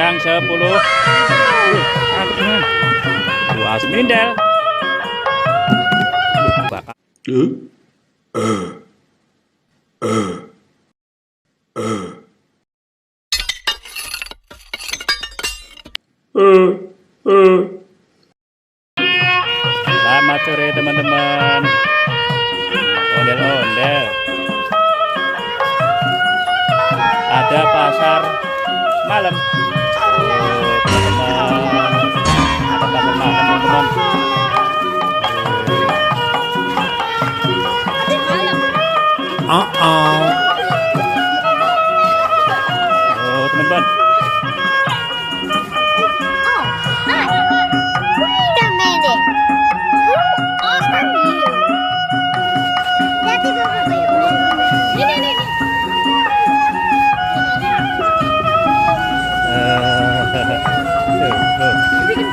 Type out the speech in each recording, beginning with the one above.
yang 10. Asik Mindel. Selamat sore teman-teman. Ondel-ondel. Ada pasar malam. Teman-teman. Ada pasar malam teman-teman. Oh teman-teman.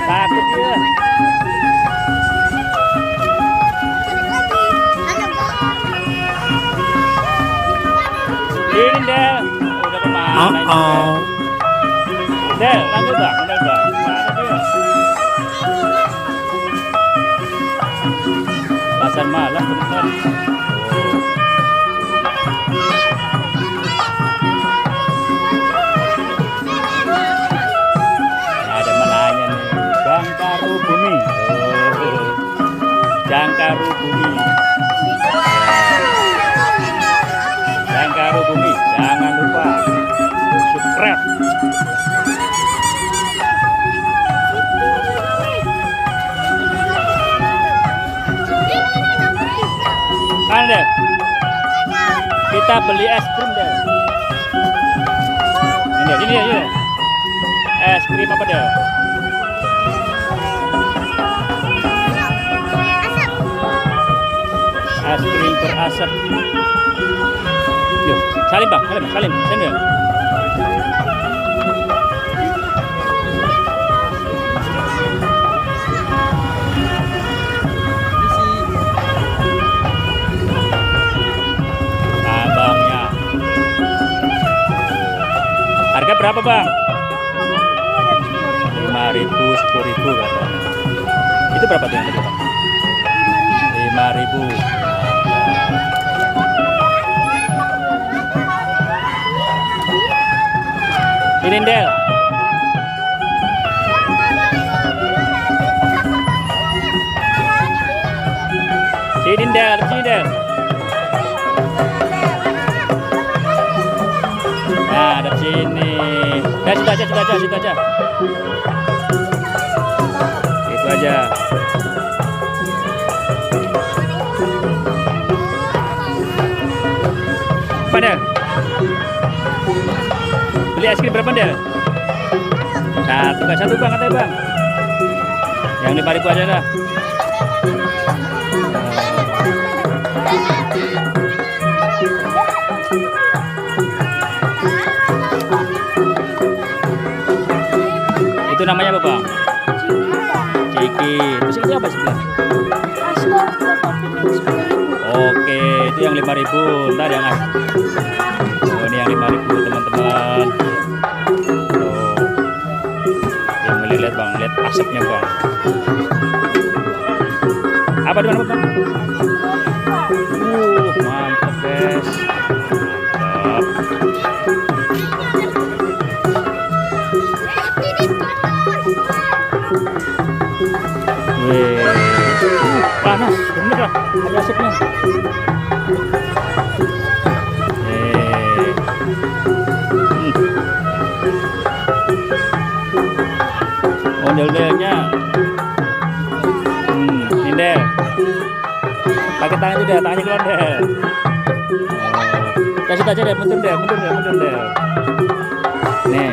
Takut dia. Ini Del, udah kemana ini Del? Lanjut bang, Del bang. Mana dia? Pasar malam teman-teman. Jangkaru bumi. Jangkaru bumi. Jangan lupa subscribe. Kan Del? Kita beli es krim Del. Ini. Es krim apa Del? Es krim berasap. Yuk, salim bang, salim, sini. Abangnya. Harga berapa bang? 5.000, 10.000 katanya. Itu berapa tuh yang tadi bang? 5.000. Ini Del. Sini Del. Nah, ada sini. Situ aja. Itu aja. Apa Del? Beli es krim berapa Del? Satu bang, katanya bang. Yang 5.000 aja dah. Itu namanya apa bang? Ciki. Terus ini apa sebelah? Oke, itu yang 5.000. Ntar yang ini yang 5.000 teman-teman. Lihat bang, lihat asapnya bang. Apa dengan bang? Mantap guys. Mantap. Panas, bener lah. Ada asapnya. Ondel-ondelnya. Ini Del. Pakai tangan itu Del, tangannya keluar Del. Kasih aja Del, mundur Del. Nih.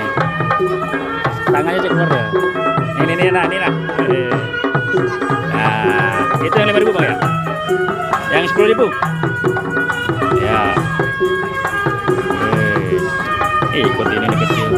Tangannya aja keluar Del. Ini nah. Nah, itu yang 5.000 bang ya? Yang 10.000? Ya. Ikut ini kecil.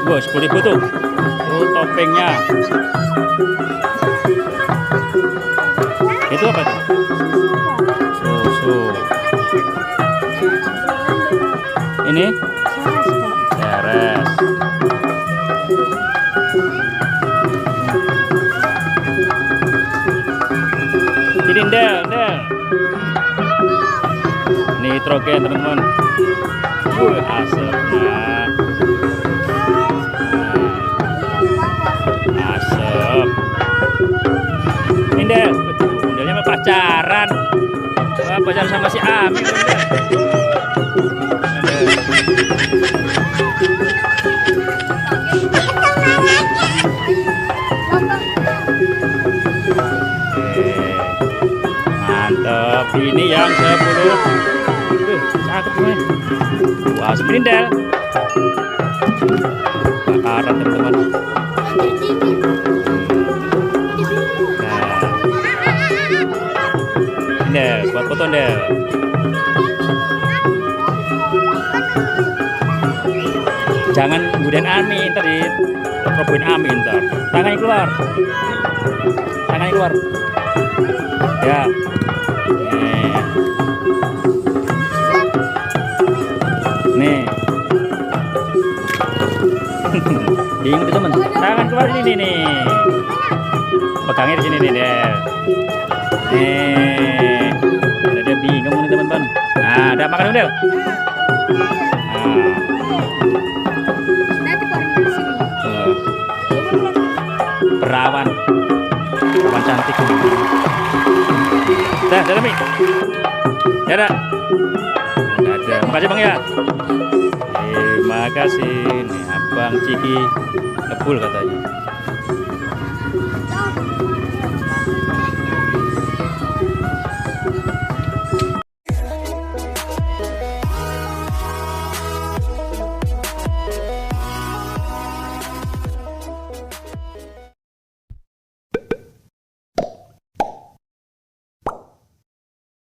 Wah, 10.000 tuh. Tuh topengnya. Itu apa tuh? Susu. Ini beres. Ini Del. Nitrogen teman-teman. Asapnya. Asap. Ini Del. Delnya mah pacaran. Wah, pacaran sama si Amin Del. Mantap, ini yang 10. Cakep nih. Wah, sprindel. Bakaran teman-teman. Nah, Del, buat foto Del. Jangan kemudian Amin tadi, proboin Amin ntar. Tangannya keluar. Ya. Nih. Bingung tuh teman. Tangan keluar sini nih. Pegangnya di sini nih Del. Nih. Dia bingung nih teman-teman. Nah, udah makan dulu Del. Perawan cantik. Dah, Mi. Dadah. Makasih Bang ya. Terima kasih. Nih Abang Ciki ngebul katanya.